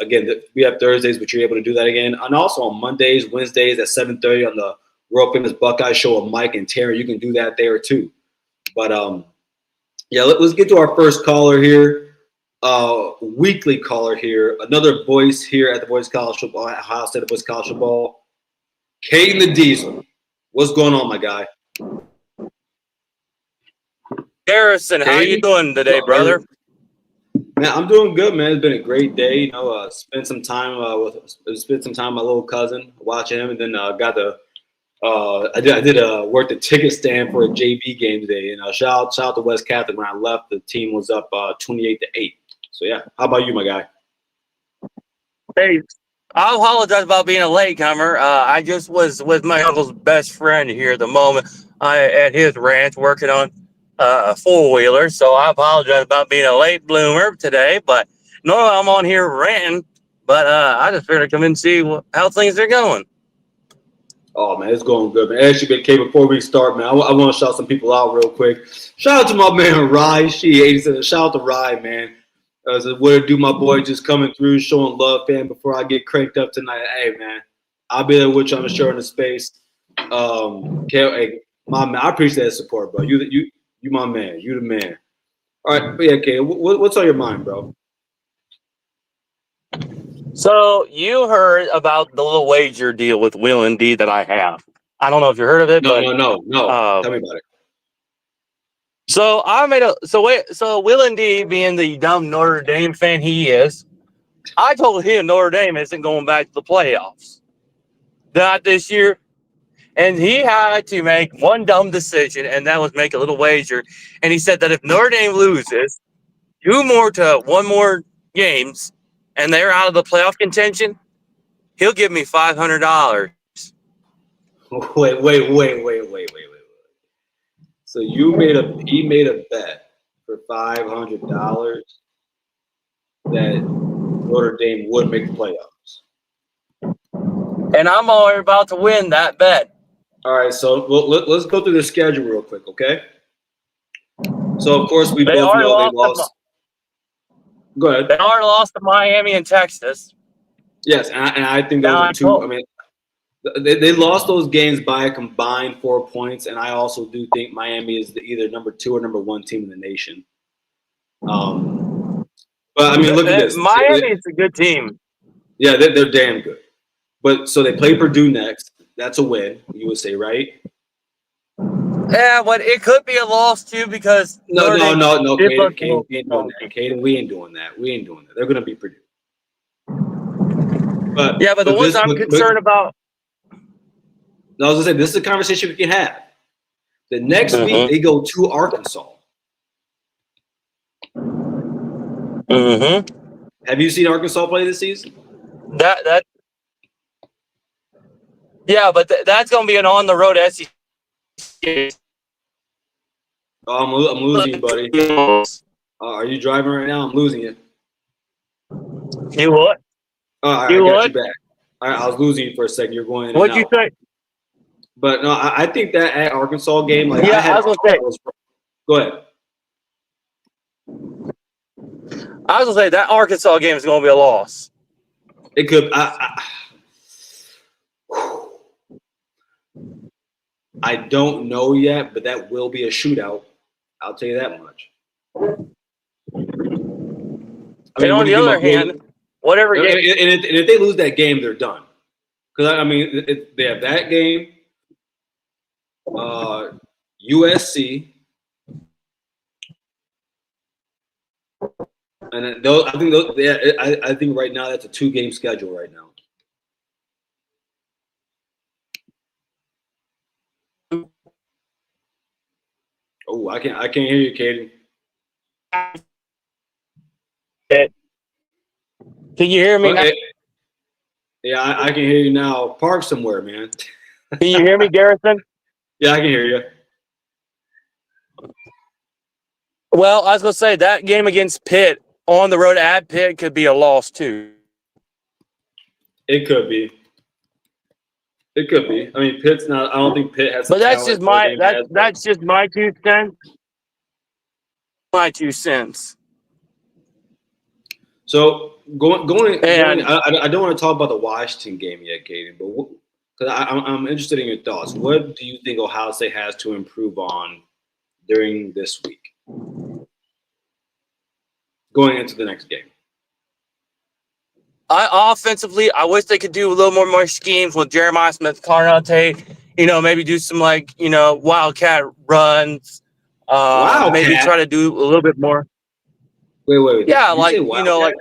Again, we have Thursdays, but you're able to do that again. And also on Mondays, Wednesdays at 7:30 on the World Famous Buckeye Show with Mike and Terry. You can do that there too. But yeah, let's get to our first caller here. Weekly caller here. Another voice here at the Voice College Football, Ohio State Voice College Football. Caden the Diesel. What's going on, my guy? Harrison, how you doing today, brother? Man, I'm doing good, man. It's been a great day. You know, spent some time with my little cousin, watching him, and then got the I did work the ticket stand for a JV game today. And shout out to West Catholic. When I left, the team was up 28-8. So yeah, how about you, my guy? Hey, I apologize about being a latecomer. I just was with my uncle's best friend here at the moment. At his ranch working on a four-wheeler, so I apologize about being a late bloomer today. But normally I'm on here ranting, but I just figured to come in and see how things are going. Oh man, it's going good, man. Actually, okay, before we start, man, I want to shout some people out real quick. Shout out to my man Rye, she 87. Shout out to Rye, man. What it do, my boy, just coming through, showing love, fan. Before I get cranked up tonight, hey man, I'll be there with you on the show in the space. Hey, my man, I appreciate that support, bro. You my man. You the man. All right, but yeah, okay. What's on your mind, bro? So you heard about the little wager deal with Will and D that I have. I don't know if you heard of it, No. but Tell me about it. So so Will and D, being the dumb Notre Dame fan he is, I told him Notre Dame isn't going back to the playoffs. Not this year. And he had to make one dumb decision, and that was make a little wager. And he said that if Notre Dame loses one more games and they're out of the playoff contention, he'll give me $500. Wait. So he made a bet for $500 that Notre Dame would make the playoffs. And I'm already about to win that bet. All right, so let's go through the schedule real quick, okay? So of course we both know they lost. Go ahead. They already lost to Miami and Texas. Yes, and I think those are two. I mean, they lost those games by a combined 4 points, and I also do think Miami is either number 2 or number 1 team in the nation. But I mean, look at this. Miami is a good team. Yeah, they're damn good. But so they play Purdue next. That's a win, you would say, right? Yeah, but it could be a loss too because no, Caden, we ain't doing that. Caden, we ain't doing that. They're gonna be Purdue. But the ones I'm concerned about. No, I was gonna say this is a conversation we can have. The next week they go to Arkansas. Have you seen Arkansas play this season? Yeah, but that's gonna be an on the road SEC. Oh, I'm losing you, buddy. Are you driving right now? I'm losing you. You what? I got you back. All right, I was losing you for a second. You're going in. What'd you say? But no, I think that at Arkansas game, like I was gonna say. Go ahead. I was gonna say that Arkansas game is gonna be a loss. It could. I don't know yet, but that will be a shootout. I'll tell you that much. And on the other hand, whatever game, and if they lose that game, they're done. Because I mean, they have that game, USC, and then I think right now that's a 2-game schedule right now. Oh, I can't hear you, Katie. Can you hear me now? Yeah, I can hear you now. Park somewhere, man. Can you hear me, Garrison? Yeah, I can hear you. Well, I was going to say that game against Pitt on the road at Pitt could be a loss too. It could be. It could be. I mean, Pitt's not. I don't think Pitt has. But that's just that's just my 2 cents. My 2 cents. So going I don't want to talk about the Washington game yet, Kaden, but because I'm interested in your thoughts. What do you think Ohio State has to improve on during this week going into the next game? Offensively, I wish they could do a little more schemes with Jeremiah Smith, Carnate. Maybe do some wildcat runs. Maybe try to do a little bit more. Wait. Yeah, Did you say wildcat?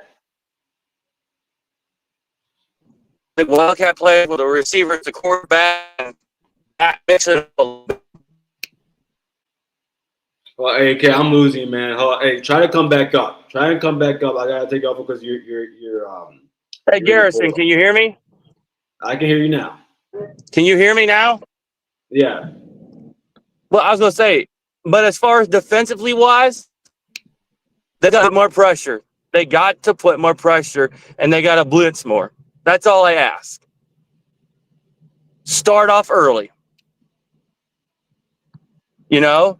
Like wildcat play with a receiver, the quarterback, and mix it up a little bit. Well, hey, okay, I'm losing, man. Hey, try to come back up. Try and come back up. I gotta take off because you're Hey, Garrison, can you hear me? I can hear you now. Can you hear me now? Yeah. Well, I was gonna say, but as far as defensively wise, they got more pressure. They got to put more pressure, and they got to blitz more. That's all I ask. Start off early. Do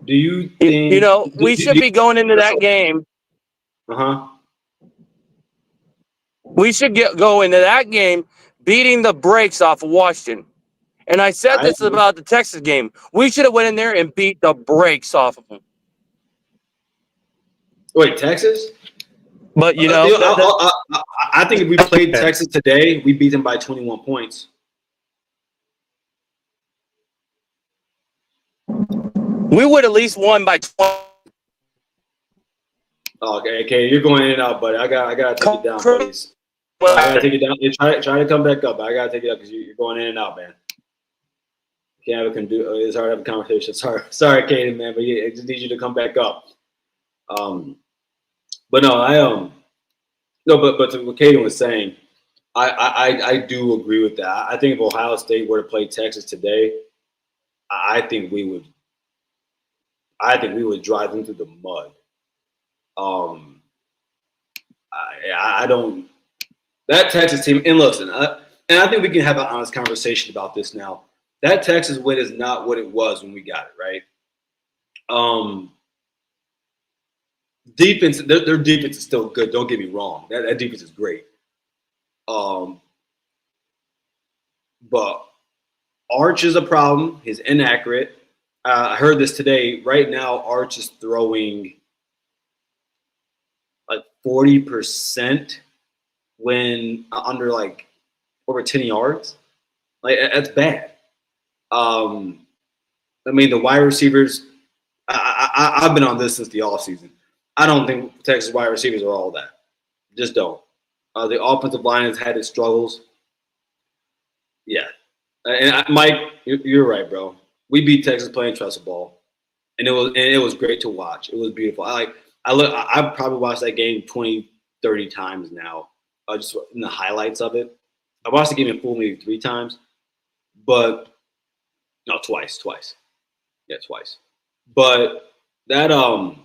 you think we should be going into that game? We should go into that game beating the brakes off of Washington. And I said this about the Texas game. We should have went in there and beat the brakes off of them. Wait, Texas? But I think if we played Texas today, we beat them by 21 points. We would at least won by 20. Okay, you're going in and out, buddy. I gotta take it down, please. I gotta take it down. Try to come back up. I gotta take it up because you're going in and out, man. Can't have it's hard to have a conversation. Sorry, Kaden, man, but I just need you to come back up. But no, but to what Kaden was saying, I do agree with that. I think if Ohio State were to play Texas today, I think we would drive them through the mud. I don't. That Texas team, and listen, and I think we can have an honest conversation about this now. That Texas win is not what it was when we got it, right? Defense, their defense is still good. Don't get me wrong. That defense is great. But Arch is a problem. He's inaccurate. I heard this today. Right now, Arch is throwing like 40% when under like over 10 yards. Like that's bad. I mean, the wide receivers. I've been on this since the offseason. I don't think Texas wide receivers are all that. Just don't. The offensive line has had its struggles. Yeah, and Mike, you're right, bro. We beat Texas playing trestle ball, and it was great to watch. It was beautiful. I've probably watched that game 20, 30 times now. Just in the highlights of it. I watched the game in full maybe 3 times, but no, twice. Yeah, twice. But that was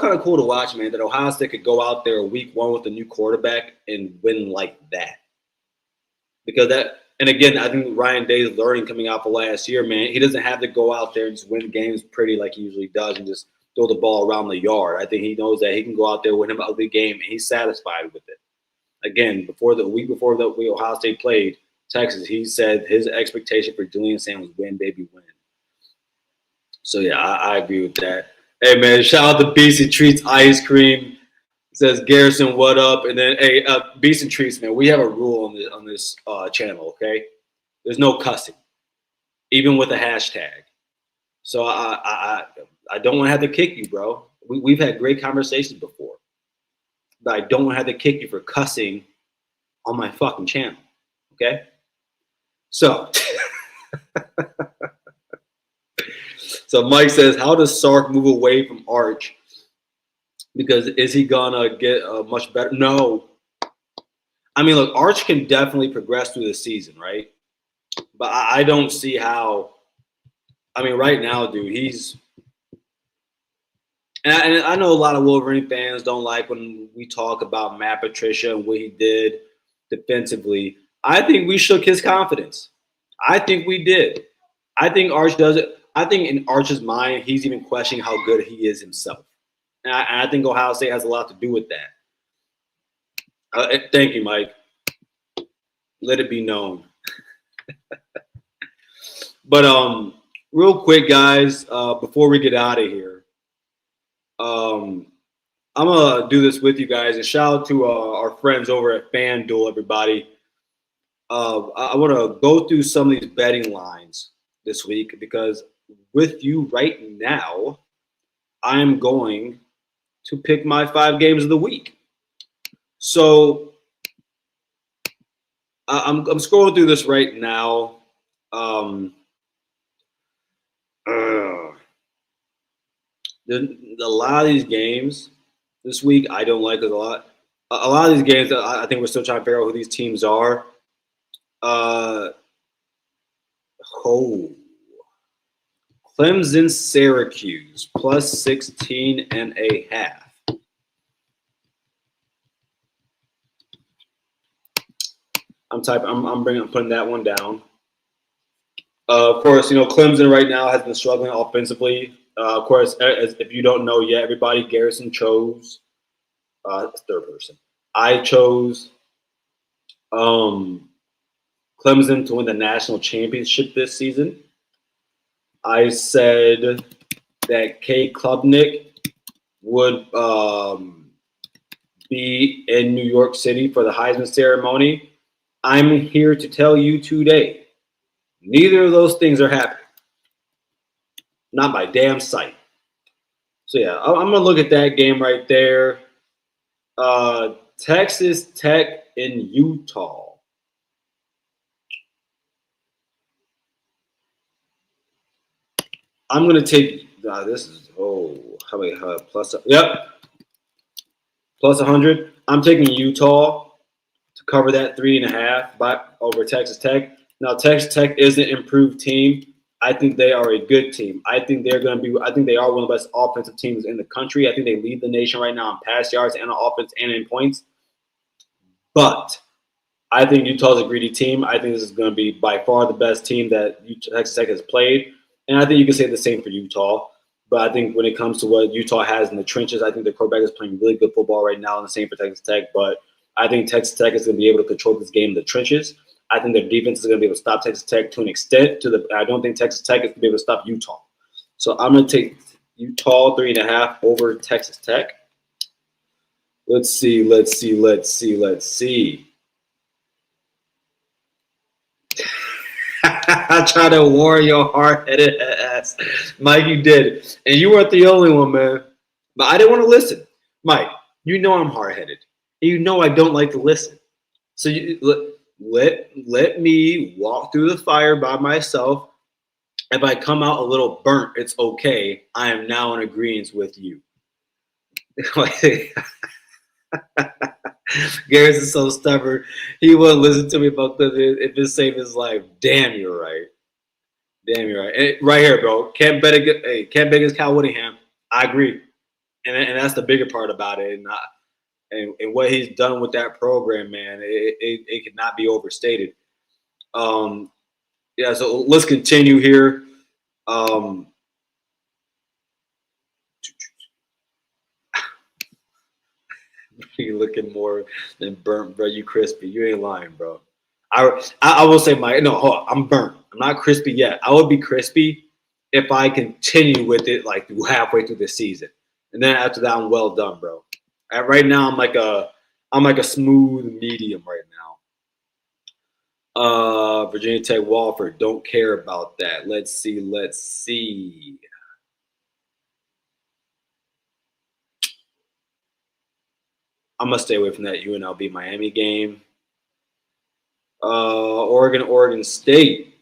kind of cool to watch, man. That Ohio State could go out there week 1 with a new quarterback and win like that. Because and again, I think Ryan Day's learning coming out for last year, man. He doesn't have to go out there and just win games pretty like he usually does and just throw the ball around the yard. I think he knows that he can go out there, win him an ugly game, and he's satisfied with it. Again, week before Ohio State played Texas, he said his expectation for Julian Sam was win, baby, win. So yeah, I agree with that. Hey man, shout out to Beast and Treats Ice Cream. Says Garrison, what up? And then hey, Beast and Treats, man, we have a rule on this channel, okay? There's no cussing, even with a hashtag. So I don't want to have to kick you, bro. We've had great conversations before, but I don't want to have to kick you for cussing on my fucking channel, okay? So. So Mike says, how does Sark move away from Arch? Because is he gonna get much better? No. I mean, look, Arch can definitely progress through the season, right? But I don't see how. I mean, right now, dude, and I know a lot of Wolverine fans don't like when we talk about Matt Patricia and what he did defensively. I think we shook his confidence. I think we did. I think Arch does it. I think in Arch's mind, he's even questioning how good he is himself. And I think Ohio State has a lot to do with that. Thank you, Mike. Let it be known. But real quick, guys, before we get out of here, I'm gonna do this with you guys, and shout out to our friends over at FanDuel, everybody. I want to go through some of these betting lines this week because with you right now, I am going to pick my 5 games of the week. So I'm scrolling through this right now. A lot of these games this week I don't like it a lot. A lot of these games I think we're still trying to figure out who these teams are. Clemson, Syracuse plus 16.5. I'm putting that one down. Of course, Clemson right now has been struggling offensively. Of course, if you don't know yet, everybody, Garrison chose third person. I chose Clemson to win the national championship this season. I said that Kate Klubnik would be in New York City for the Heisman ceremony. I'm here to tell you today, neither of those things are happening. Not by damn sight. So, yeah, I'm going to look at that game right there. Texas Tech in Utah. I'm going to take how many plus? Yep, plus 100. I'm taking Utah to cover that 3.5 over Texas Tech. Now, Texas Tech is an improved team. I think they are a good team. I think they are one of the best offensive teams in the country. I think they lead the nation right now in pass yards and on offense and in points. But I think Utah's a greedy team. I think this is going to be by far the best team that Texas Tech has played. And I think you can say the same for Utah. But I think when it comes to what Utah has in the trenches, I think the quarterback is playing really good football right now, and the same for Texas Tech. But I think Texas Tech is going to be able to control this game in the trenches. I think their defense is going to be able to stop Texas Tech to an extent. I don't think Texas Tech is going to be able to stop Utah. So I'm going to take Utah 3.5 over Texas Tech. Let's see. I try to warn your hard-headed ass. Mike, you did it. And you weren't the only one, man. But I didn't want to listen. Mike, you know I'm hard-headed. And you know I don't like to listen. So let me walk through the fire by myself. If I come out a little burnt, it's okay. I am now in agreement with you. Garrett's so stubborn. He wouldn't listen to me about this if it saved his life. Damn, you're right. And right here, bro. Can't bet against Cal Whittingham. I agree. And that's the bigger part about it. And what he's done with that program, man, it could not be overstated. Yeah, so let's continue here. You looking more than burnt, bro. You crispy. You ain't lying, bro. I will say, Mike. No, hold on. I'm burnt. I'm not crispy yet. I would be crispy if I continue with it like halfway through the season, and then after that, I'm well done, bro. Right now, I'm like a smooth medium right now. Virginia Tech, Wofford. Don't care about that. Let's see. I'm gonna stay away from that UNLV Miami game. Oregon State.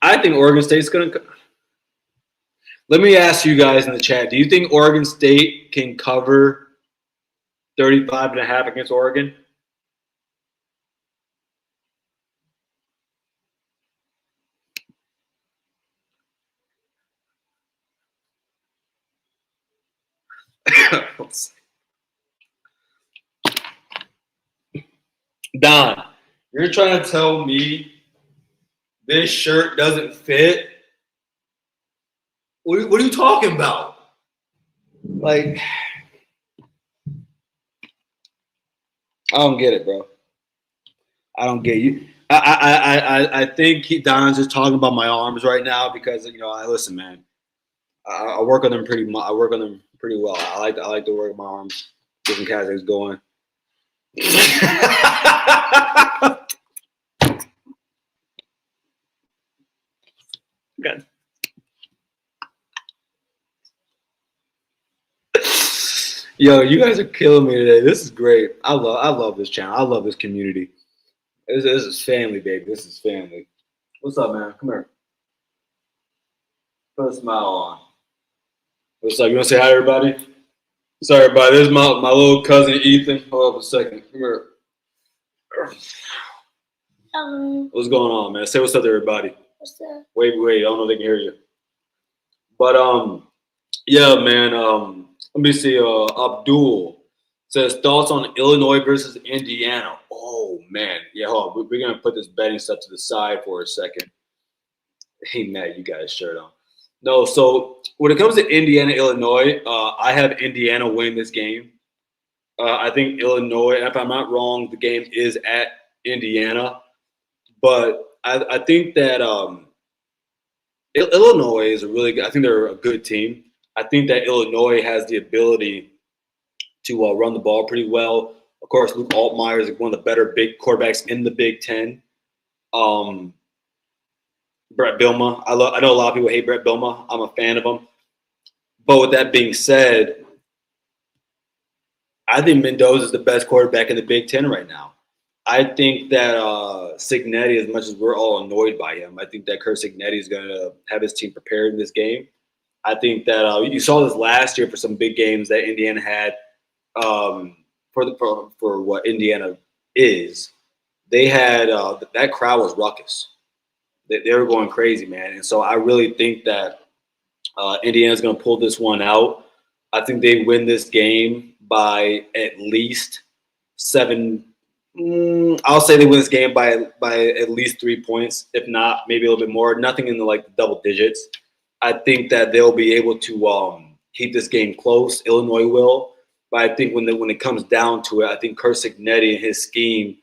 I think Oregon State's gonna. Let me ask you guys in the chat: do you think Oregon State can cover 35.5 against Oregon? Don, you're trying to tell me this shirt doesn't fit? What are you talking about? Like, I don't get it, bro. I don't get you. I think Don's just talking about my arms right now because I listen, man. I work on them pretty. I work on them pretty well. I like to work my arms, getting things going. Good. Yo, you guys are killing me today. This is great. I love this channel. I love this community. This is family, baby. This is family. What's up, man? Come here. Put a smile on. What's up? You want to say hi to everybody? Sorry, everybody. This is my little cousin Ethan. Hold up a second. Come here. What's going on, man? Say what's up to everybody. What's up? Wait. I don't know if they can hear you. But yeah, man. Let me see. Abdul says thoughts on Illinois versus Indiana. Oh man, yeah. Hold on. We're gonna put this betting stuff to the side for a second. Hey, Matt, you got his shirt on. No, so when it comes to Indiana, Illinois, I have Indiana winning this game. I think Illinois, if I'm not wrong, the game is at Indiana. But I think that Illinois is a really good – I think they're a good team. I think that Illinois has the ability to run the ball pretty well. Of course, Luke Altmaier is one of the better big quarterbacks in the Big Ten. Brett Bielema. I know a lot of people hate Brett Bielema. I'm a fan of him. But with that being said, I think Mendoza is the best quarterback in the Big Ten right now. I think that Cignetti, as much as we're all annoyed by him, I think that Kurt Cignetti is going to have his team prepared in this game. I think that you saw this last year for some big games that Indiana had for what Indiana is. They had that crowd was ruckus. They were going crazy, man. And so I really think that Indiana's going to pull this one out. I think they win this game by at least 7. I'll say they win this game by at least 3 points, if not maybe a little bit more. Nothing in the double digits. I think that they'll be able to keep this game close. Illinois will, but I think when it comes down to it, I think Kurt Cignetti and his scheme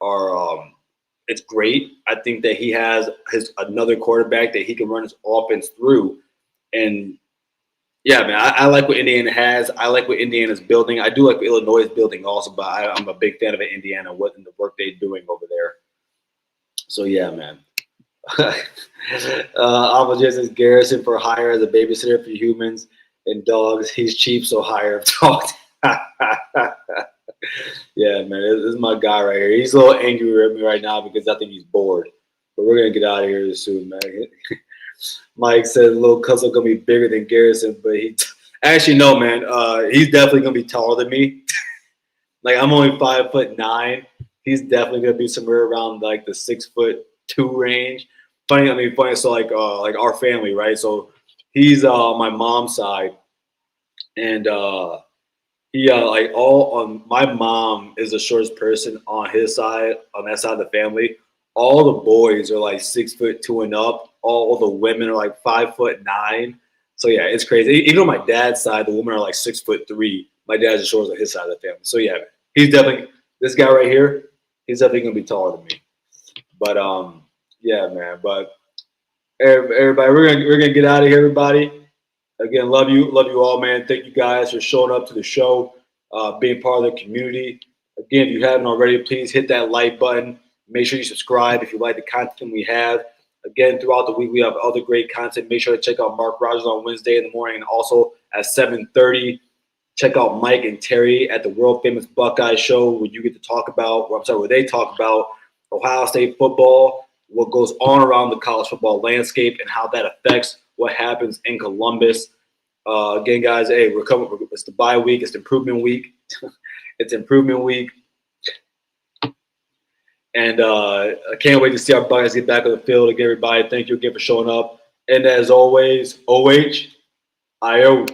are it's great. I think that he has another quarterback that he can run his offense through, and yeah, man, I like what Indiana has. I like what Indiana's building. I do like what Illinois is building also, but I'm a big fan of Indiana and the work they're doing over there. So yeah, man. Alpha says Garrison for hire as a babysitter for humans and dogs. He's cheap, so hire talked. Yeah, man, this is my guy right here. He's a little angry at me right now because I think he's bored. But we're gonna get out of here soon, man. Mike said little Cuzzle gonna be bigger than Garrison, but actually no, man. He's definitely gonna be taller than me. I'm only 5'9". He's definitely gonna be somewhere around the 6'2" range. Funny. So like our family, right? So he's on my mom's side, and he all on my mom is the shortest person on his side, on that side of the family. All the boys are 6'2" and up. All the women are 5'9". So yeah, it's crazy. Even on my dad's side, the women are 6'3". My dad's the shortest on his side of the family. So yeah, he's definitely this guy right here. He's definitely gonna be taller than me. But yeah, man. But everybody, we're gonna get out of here, everybody. Again, love you all, man. Thank you guys for showing up to the show, being part of the community. Again, if you haven't already, please hit that like button. Make sure you subscribe if you like the content we have. Again, throughout the week, we have other great content. Make sure to check out Mark Rogers on Wednesday in the morning, and also at 7:30. Check out Mike and Terry at the world famous Buckeye Show, where you get to talk about, where they talk about Ohio State football, what goes on around the college football landscape, and how that affects what happens in Columbus. Again, guys, hey, we're coming. It's the bye week. It's the improvement week. It's improvement week. And I can't wait to see our Buckeyes get back on the field. Again, everybody, thank you again for showing up. And as always, OH, I out.